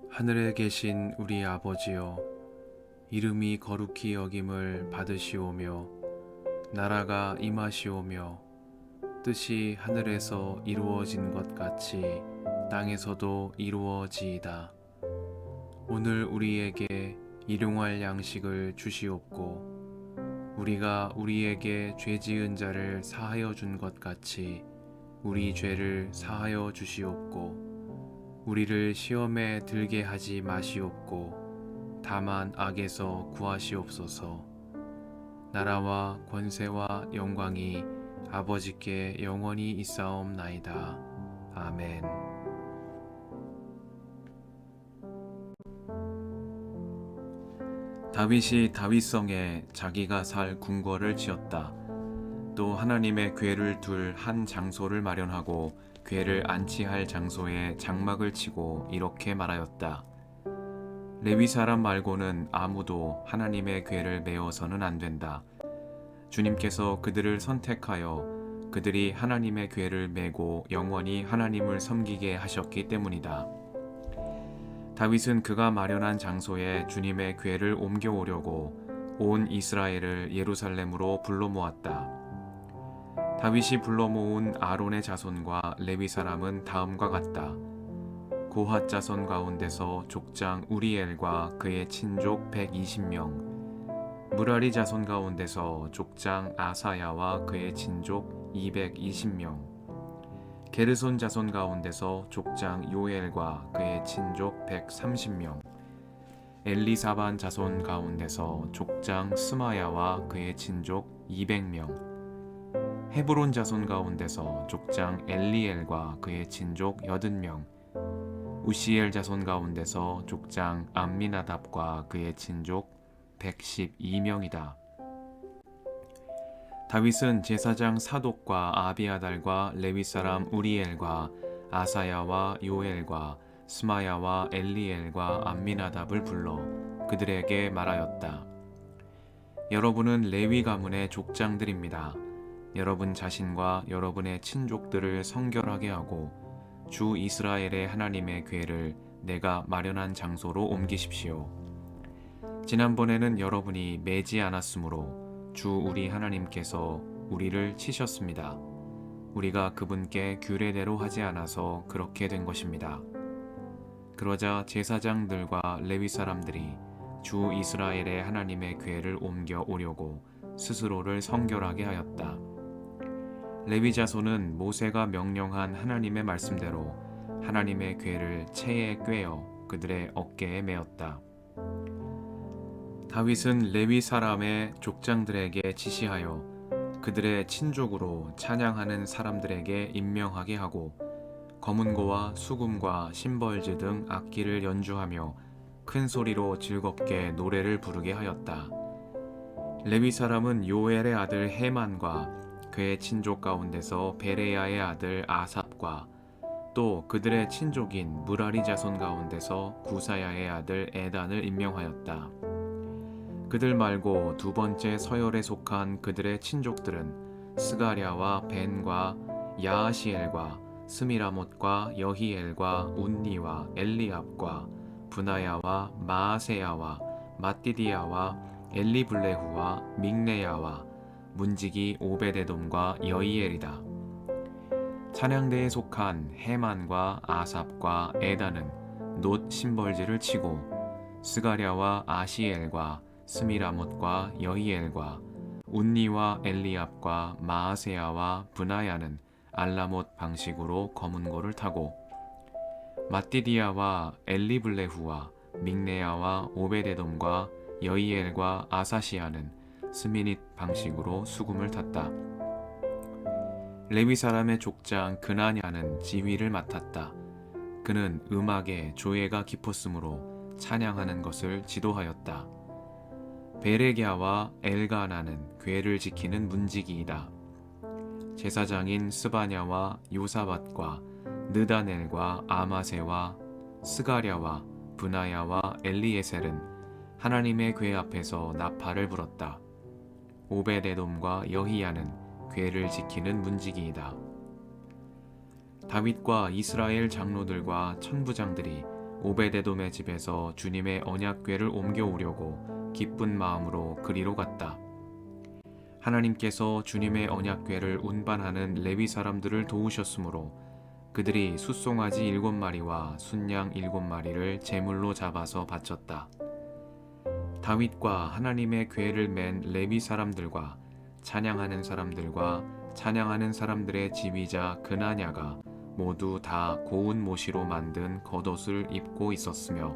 하늘에 계신 우리 아버지여, 이름이 거룩히 여김을 받으시오며 나라가 임하시오며 뜻이 하늘에서 이루어진 것 같이 땅에서도 이루어지이다. 오늘 우리에게 일용할 양식을 주시옵고 우리가 우리에게 죄 지은 자를 사하여 준 것 같이 우리 죄를 사하여 주시옵고 우리를 시험에 들게 하지 마시옵고 다만 악에서 구하시옵소서. 나라와 권세와 영광이 아버지께 영원히 있사옵나이다. 아멘. 다윗이 다윗성에 자기가 살 궁궐을 지었다. 또 하나님의 궤를 둘 한 장소를 마련하고 궤를 안치할 장소에 장막을 치고 이렇게 말하였다. 레위 사람 말고는 아무도 하나님의 궤를 메어서는 안 된다. 주님께서 그들을 선택하여 그들이 하나님의 궤를 메고 영원히 하나님을 섬기게 하셨기 때문이다. 다윗은 그가 마련한 장소에 주님의 궤를 옮겨오려고 온 이스라엘을 예루살렘으로 불러 모았다. 다윗이 불러 모은 아론의 자손과 레위 사람은 다음과 같다. 고핫 자손 가운데서 족장 우리엘과 그의 친족 120명, 무라리 자손 가운데서 족장 아사야와 그의 친족 220명, 게르손 자손 가운데서 족장 요엘과 그의 친족 130명, 엘리사반 자손 가운데서 족장 스마야와 그의 친족 200명, 헤브론 자손 가운데서 족장 엘리엘과 그의 친족 80명, 우시엘 자손 가운데서 족장 암미나답과 그의 친족 112명이다. 다윗은 제사장 사독과 아비아달과 레위 사람 우리엘과 아사야와 요엘과 스마야와 엘리엘과 암미나답을 불러 그들에게 말하였다. 여러분은 레위 가문의 족장들입니다. 여러분 자신과 여러분의 친족들을 성결하게 하고 주 이스라엘의 하나님의 궤를 내가 마련한 장소로 옮기십시오. 지난번에는 여러분이 매지 않았으므로 주 우리 하나님께서 우리를 치셨습니다. 우리가 그분께 규례대로 하지 않아서 그렇게 된 것입니다. 그러자 제사장들과 레위 사람들이 주 이스라엘의 하나님의 궤를 옮겨 오려고 스스로를 성결하게 하였다. 레위 자손은 모세가 명령한 하나님의 말씀대로 하나님의 궤를 채에 꿰어 그들의 어깨에 메었다. 다윗은 레위 사람의 족장들에게 지시하여 그들의 친족으로 찬양하는 사람들에게 임명하게 하고 거문고와 수금과 심벌즈 등 악기를 연주하며 큰 소리로 즐겁게 노래를 부르게 하였다. 레위 사람은 요엘의 아들 헤만과 그의 친족 가운데서 베레야의 아들 아삽과 또 그들의 친족인 무라리 자손 가운데서 구사야의 아들 에단을 임명하였다. 그들 말고 두 번째 서열에 속한 그들의 친족들은 스가랴와 벤과 야하시엘과 스미라못과 여히엘과 운니와 엘리압과 브나야와 마아세야와 마띠디야와 엘리블레후와 믹네야와 문지기 오베데돔과 여이엘이다. 찬양대에 속한 헤만과 아삽과 에단은 놋 심벌지를 치고 스가랴와 아시엘과 스미라못과 여이엘과 운니와 엘리압과 마아세야와 브나야는 알라못 방식으로 거문고를 타고 마띠디야와 엘리블레후와 믹네야와 오베데돔과 여이엘과 아사시아는 스미닛 방식으로 수금을 탔다. 레위 사람의 족장 그나냐는 지휘를 맡았다. 그는 음악에 조예가 깊었으므로 찬양하는 것을 지도하였다. 베레갸와 엘가나는 궤를 지키는 문지기이다. 제사장인 스바냐와 요사밧과 느다넬과 아마세와 스가랴와 브나야와 엘리에셀은 하나님의 궤 앞에서 나팔을 불었다. 오베데돔과 여히야는 궤를 지키는 문지기이다. 다윗과 이스라엘 장로들과 천부장들이 오베데돔의 집에서 주님의 언약궤를 옮겨오려고 기쁜 마음으로 그리로 갔다. 하나님께서 주님의 언약궤를 운반하는 레위 사람들을 도우셨으므로 그들이 숫송아지 7마리와 순양 7마리를 제물로 잡아서 바쳤다. 다윗과 하나님의 궤를 맨 레위 사람들과 찬양하는 사람들의 지휘자 그나냐가 모두 다 고운 모시로 만든 겉옷을 입고 있었으며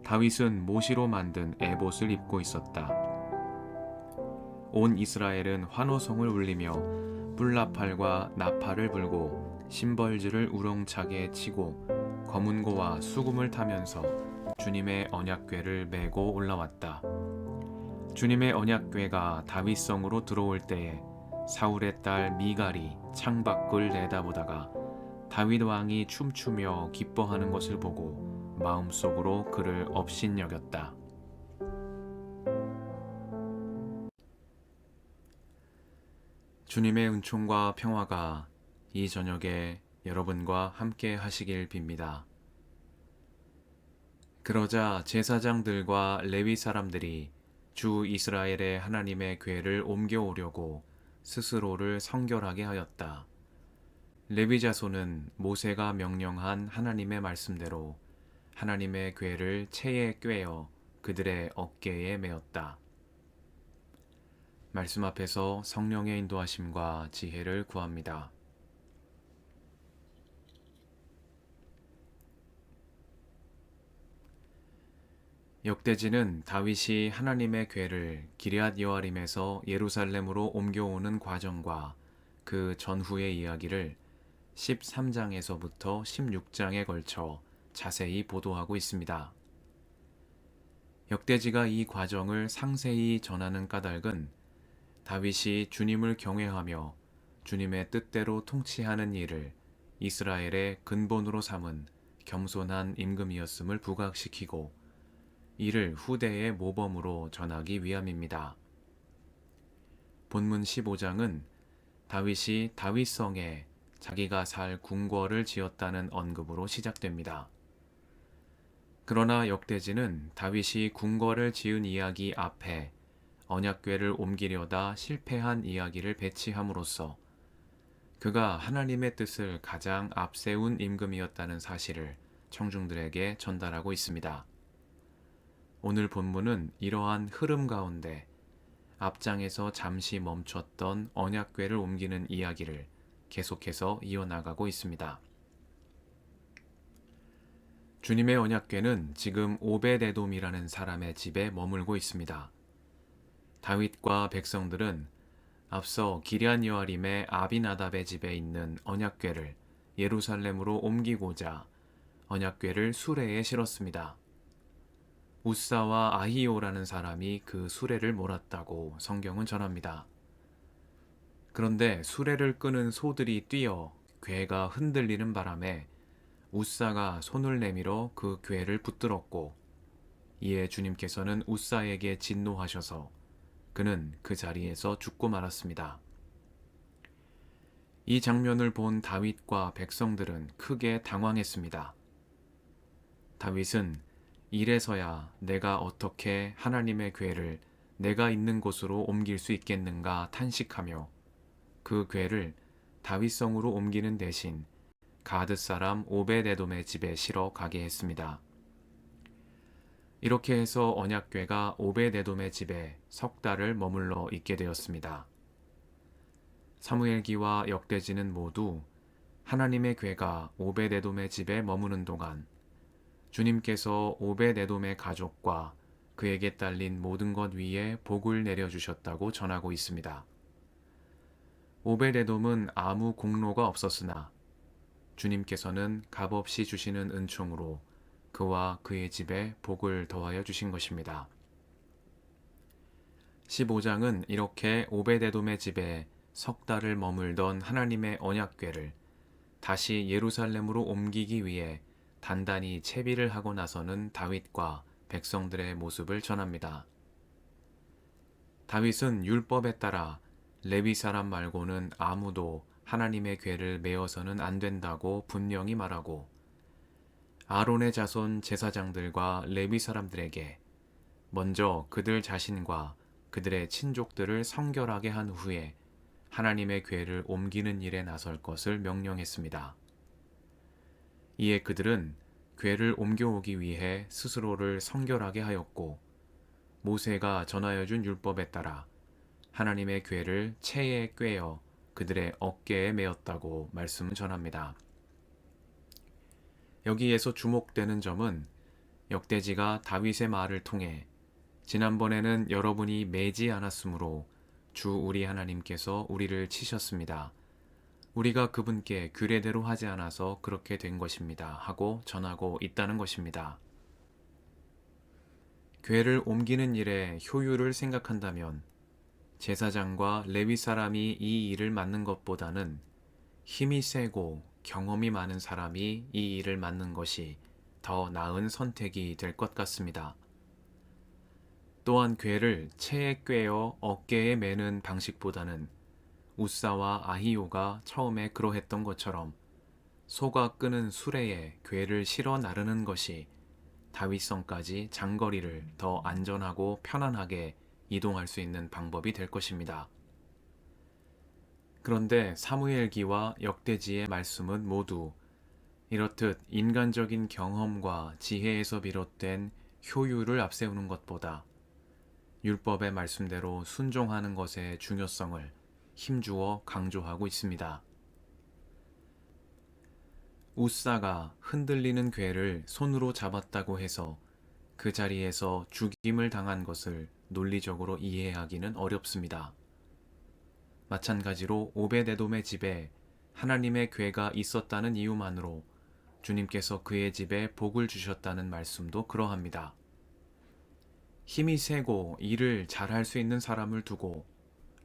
다윗은 모시로 만든 에봇을 입고 있었다. 온 이스라엘은 환호성을 울리며 뿔나팔과 나팔을 불고 심벌즈를 우렁차게 치고 검은고와 수금을 타면서 주님의 언약궤를 메고 올라왔다. 주님의 언약궤가 다윗성으로 들어올 때에 사울의 딸 미갈이 창밖을 내다보다가 다윗 왕이 춤추며 기뻐하는 것을 보고 마음속으로 그를 업신여겼다. 주님의 은총과 평화가 이 저녁에 여러분과 함께 하시길 빕니다. 그러자 제사장들과 레위 사람들이 주 이스라엘의 하나님의 궤를 옮겨오려고 스스로를 성결하게 하였다. 레위 자손은 모세가 명령한 하나님의 말씀대로 하나님의 궤를 채에 꿰어 그들의 어깨에 메었다. 말씀 앞에서 성령의 인도하심과 지혜를 구합니다. 역대지는 다윗이 하나님의 궤를 기럇 여아림에서 예루살렘으로 옮겨오는 과정과 그 전후의 이야기를 13장에서부터 16장에 걸쳐 자세히 보도하고 있습니다. 역대지가 이 과정을 상세히 전하는 까닭은 다윗이 주님을 경외하며 주님의 뜻대로 통치하는 일을 이스라엘의 근본으로 삼은 겸손한 임금이었음을 부각시키고 이를 후대의 모범으로 전하기 위함입니다. 본문 15장은 다윗이 다윗성에 자기가 살 궁궐을 지었다는 언급으로 시작됩니다. 그러나 역대지는 다윗이 궁궐을 지은 이야기 앞에 언약궤를 옮기려다 실패한 이야기를 배치함으로써 그가 하나님의 뜻을 가장 앞세운 임금이었다는 사실을 청중들에게 전달하고 있습니다. 오늘 본문은 이러한 흐름 가운데 앞장에서 잠시 멈췄던 언약궤를 옮기는 이야기를 계속해서 이어나가고 있습니다. 주님의 언약궤는 지금 오베데돔이라는 사람의 집에 머물고 있습니다. 다윗과 백성들은 앞서 기럇 여아림의 아비나답의 집에 있는 언약궤를 예루살렘으로 옮기고자 언약궤를 수레에 실었습니다. 우사와 아히오라는 사람이 그 수레를 몰았다고 성경은 전합니다. 그런데 수레를 끄는 소들이 뛰어 궤가 흔들리는 바람에 우사가 손을 내밀어 그 궤를 붙들었고 이에 주님께서는 우사에게 진노하셔서 그는 그 자리에서 죽고 말았습니다. 이 장면을 본 다윗과 백성들은 크게 당황했습니다. 다윗은 이래서야 내가 어떻게 하나님의 궤를 내가 있는 곳으로 옮길 수 있겠는가 탄식하며 그 궤를 다윗성으로 옮기는 대신 가드 사람 오베데돔의 집에 실어 가게 했습니다. 이렇게 해서 언약궤가 오베데돔의 집에 석 달을 머물러 있게 되었습니다. 사무엘기와 역대지는 모두 하나님의 궤가 오베데돔의 집에 머무는 동안 주님께서 오베데돔의 가족과 그에게 딸린 모든 것 위에 복을 내려주셨다고 전하고 있습니다. 오베데돔은 아무 공로가 없었으나 주님께서는 값없이 주시는 은총으로 그와 그의 집에 복을 더하여 주신 것입니다. 15장은 이렇게 오베데돔의 집에 석 달을 머물던 하나님의 언약궤를 다시 예루살렘으로 옮기기 위해 단단히 채비를 하고 나서는 다윗과 백성들의 모습을 전합니다. 다윗은 율법에 따라 레위 사람 말고는 아무도 하나님의 궤를 메어서는 안 된다고 분명히 말하고 아론의 자손 제사장들과 레위 사람들에게 먼저 그들 자신과 그들의 친족들을 성결하게 한 후에 하나님의 궤를 옮기는 일에 나설 것을 명령했습니다. 이에 그들은 궤를 옮겨오기 위해 스스로를 성결하게 하였고, 모세가 전하여 준 율법에 따라 하나님의 궤를 채에 꿰어 그들의 어깨에 메었다고 말씀을 전합니다. 여기에서 주목되는 점은 역대지가 다윗의 말을 통해 지난번에는 여러분이 매지 않았으므로 주 우리 하나님께서 우리를 치셨습니다. 우리가 그분께 규례대로 하지 않아서 그렇게 된 것입니다. 하고 전하고 있다는 것입니다. 궤를 옮기는 일의 효율을 생각한다면 제사장과 레위 사람이 이 일을 맡는 것보다는 힘이 세고 경험이 많은 사람이 이 일을 맡는 것이 더 나은 선택이 될 것 같습니다. 또한 궤를 채에 꿰어 어깨에 매는 방식보다는 우사와 아히요가 처음에 그러했던 것처럼 소가 끄는 수레에 궤를 실어 나르는 것이 다윗성까지 장거리를 더 안전하고 편안하게 이동할 수 있는 방법이 될 것입니다. 그런데 사무엘기와 역대지의 말씀은 모두 이렇듯 인간적인 경험과 지혜에서 비롯된 효율을 앞세우는 것보다 율법의 말씀대로 순종하는 것의 중요성을 힘주어 강조하고 있습니다. 우사가 흔들리는 궤를 손으로 잡았다고 해서 그 자리에서 죽임을 당한 것을 논리적으로 이해하기는 어렵습니다. 마찬가지로 오벳에돔의 집에 하나님의 궤가 있었다는 이유만으로 주님께서 그의 집에 복을 주셨다는 말씀도 그러합니다. 힘이 세고 일을 잘할 수 있는 사람을 두고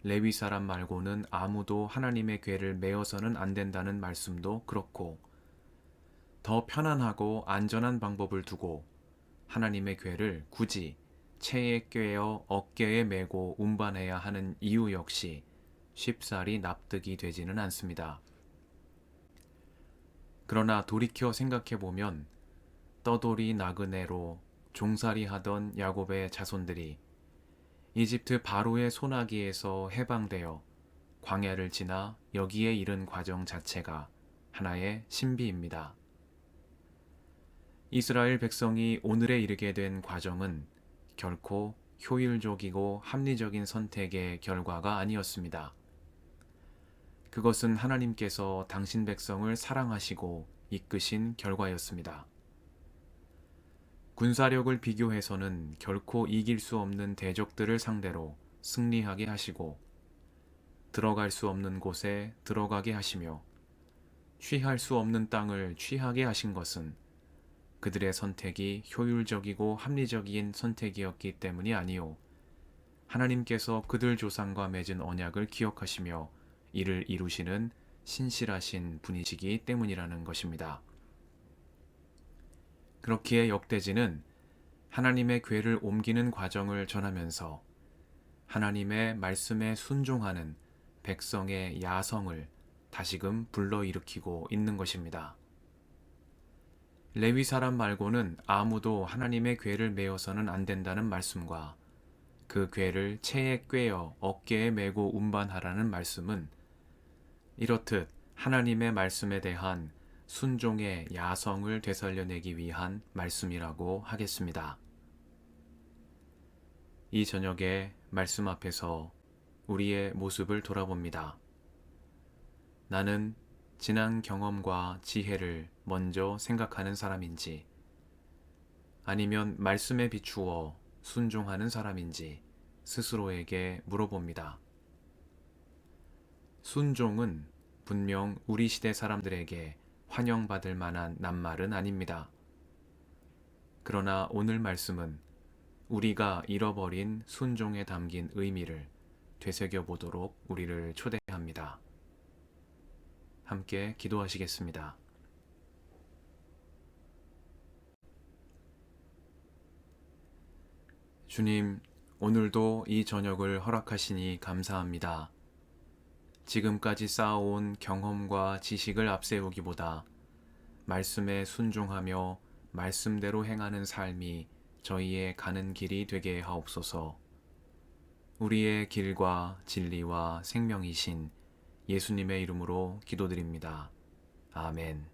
레위 사람 말고는 아무도 하나님의 궤를 메어서는 안 된다는 말씀도 그렇고, 더 편안하고 안전한 방법을 두고 하나님의 궤를 굳이 채에 꿰어 어깨에 메고 운반해야 하는 이유 역시 쉽사리 납득이 되지는 않습니다. 그러나 돌이켜 생각해보면 떠돌이 나그네로 종살이 하던 야곱의 자손들이 이집트 바로의 소나기에서 해방되어 광야를 지나 여기에 이른 과정 자체가 하나의 신비입니다. 이스라엘 백성이 오늘에 이르게 된 과정은 결코 효율적이고 합리적인 선택의 결과가 아니었습니다. 그것은 하나님께서 당신 백성을 사랑하시고 이끄신 결과였습니다. 군사력을 비교해서는 결코 이길 수 없는 대적들을 상대로 승리하게 하시고, 들어갈 수 없는 곳에 들어가게 하시며 취할 수 없는 땅을 취하게 하신 것은 그들의 선택이 효율적이고 합리적인 선택이었기 때문이 아니요, 하나님께서 그들 조상과 맺은 언약을 기억하시며 이를 이루시는 신실하신 분이시기 때문이라는 것입니다. 그렇기에 역대지는 하나님의 궤를 옮기는 과정을 전하면서 하나님의 말씀에 순종하는 백성의 야성을 다시금 불러일으키고 있는 것입니다. 레위 사람 말고는 아무도 하나님의 궤를 메어서는 안 된다는 말씀과 그 궤를 채에 꿰어 어깨에 메고 운반하라는 말씀은 이렇듯 하나님의 말씀에 대한 순종의 야성을 되살려내기 위한 말씀이라고 하겠습니다. 이 저녁에 말씀 앞에서 우리의 모습을 돌아봅니다. 나는 지난 경험과 지혜를 먼저 생각하는 사람인지, 아니면 말씀에 비추어 순종하는 사람인지 스스로에게 물어봅니다. 순종은 분명 우리 시대 사람들에게 환영받을 만한 낱말은 아닙니다. 그러나 오늘 말씀은 우리가 잃어버린 순종에 담긴 의미를 되새겨보도록 우리를 초대합니다. 함께 기도하시겠습니다. 주님, 오늘도 이 저녁을 허락하시니 감사합니다. 지금까지 쌓아온 경험과 지식을 앞세우기보다 말씀에 순종하며 말씀대로 행하는 삶이 저희의 가는 길이 되게 하옵소서. 우리의 길과 진리와 생명이신 예수님의 이름으로 기도드립니다. 아멘.